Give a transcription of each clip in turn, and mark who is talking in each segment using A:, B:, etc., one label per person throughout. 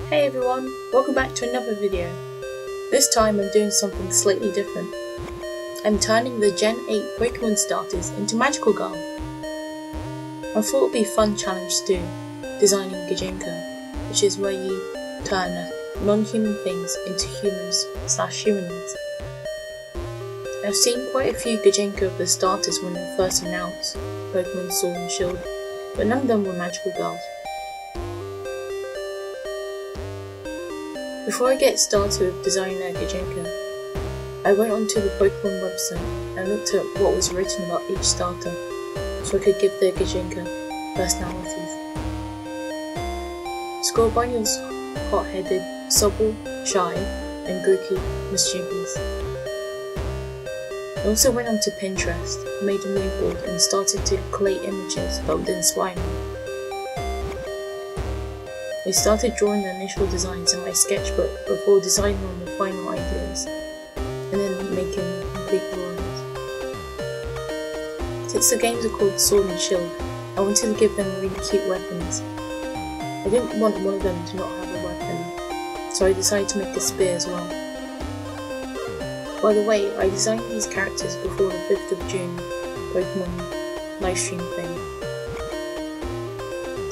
A: Hey everyone, welcome back to another video. This time I'm doing something slightly different. I'm turning the Gen 8 Pokémon starters into magical girls. I thought it would be a fun challenge to do, designing gijinka, which is where you turn non-human things into humans/humanoids. I've seen quite a few gijinka of the starters when they first announced Pokémon Sword and Shield, but none of them were magical girls. Before I get started with designing a gijinka, I went onto the Pokémon website and looked at what was written about each starter, so I could give the gijinka personalities. Storenvy was hot-headed, supple, shy, and Grookey mischievous. I also went onto Pinterest, made a mood board, and started to collate images that would inspire me. I started drawing the initial designs in my sketchbook before deciding on the final ideas, and then making complete drawings. Since the games are called Sword and Shield, I wanted to give them really cute weapons. I didn't want one of them to not have a weapon, so I decided to make a spear as well. By the way, I designed these characters before the 5th of June Pokémon livestream thing.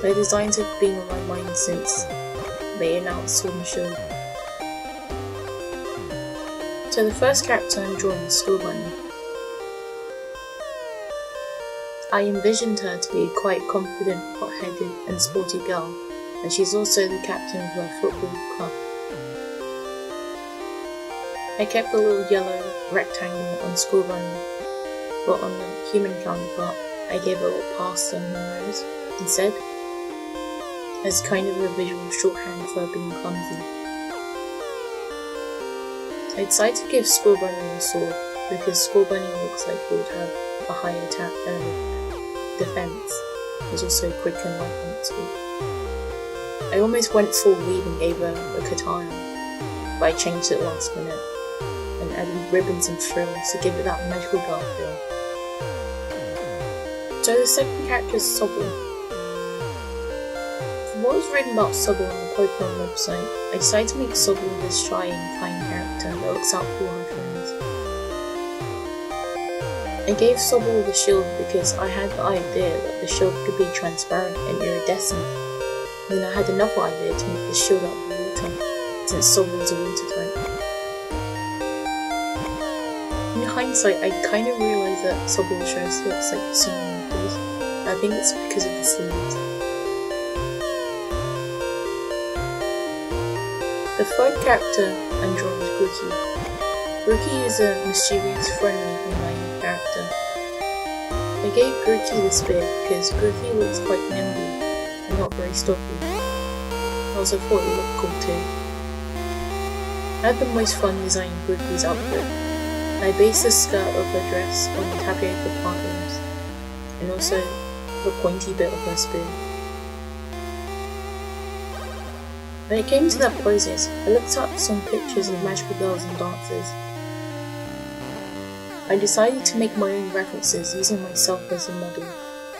A: Their designs have been on my mind since they announced Sword and Shield. So the first character I'm drawing is Storenvy. I envisioned her to be a quite confident, hot-headed and sporty girl, and she's also the captain of her football club. I kept the little yellow rectangle on Storenvy, but on the human counterpart I gave a little pasta on her nose instead, as kind of a visual shorthand for being clumsy. I decided to give Storenvy a sword because Storenvy looks like it would have a high attack defense. It's also quick and light on speed. I almost went full lead and gave her a katana, but I changed it last minute and added ribbons and frills to give it that magical girl feel. So the second character is Sobble. What was written about Sobble on the Pokémon website, I decided to make Sobble this shy and kind character that looks out for her friends. I gave Sobble the shield because I had the idea that the shield could be transparent and iridescent, and then I had another idea to make the shield out of water, since Sobble is a water type. In hindsight, I kind of realised that Sobble's dress looks like the scenery in the course, and I think it's because of the sleeves. The third character I'm drawing is Grookey. Grookey is a mischievous, friendly and naive character. I gave Grookey the spear because Grookey looks quite nimble and not very stocky. I also thought it looked cool too. I had the most fun designing Grookey's outfit. I based the skirt of her dress on the tapioca plant leaves, and also the pointy bit of her spear. When it came to the poses, I looked up some pictures of magical girls and dancers. I decided to make my own references using myself as a model.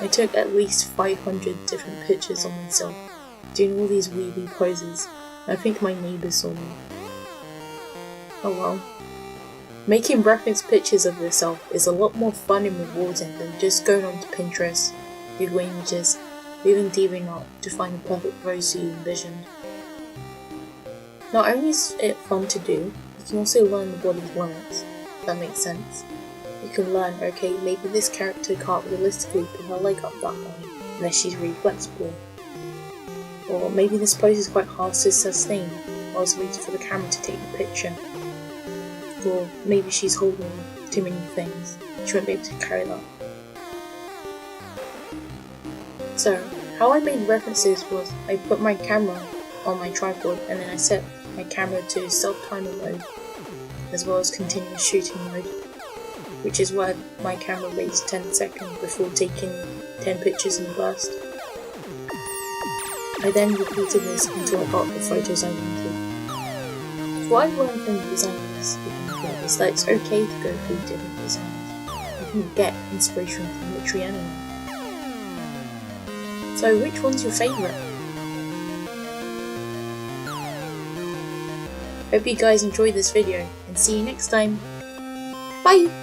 A: I took at least 500 different pictures of myself, doing all these weeby poses, and I think my neighbours saw me. Oh well. Making reference pictures of yourself is a lot more fun and rewarding than just going onto Pinterest, Google Images, or even Davinci to find the perfect pose you envisioned. Not only is it fun to do, you can also learn the body's limits, if that makes sense. You can learn, okay, maybe this character can't realistically put her leg up that way, unless she's really flexible. Or maybe this pose is quite hard to sustain, whilst waiting for the camera to take the picture. Or maybe she's holding too many things, she won't be able to carry that. So, how I made references was I put my camera on my tripod and then I set my camera to self-timer mode, as well as continuous shooting mode, which is where my camera waits 10 seconds before taking 10 pictures in a burst. I then repeated this until I got the photos I wanted. So what I've learned from designing this is that it's okay to go through different designs. You can get inspiration from literally anyone. So which one's your favourite? Hope you guys enjoyed this video, and see you next time. Bye!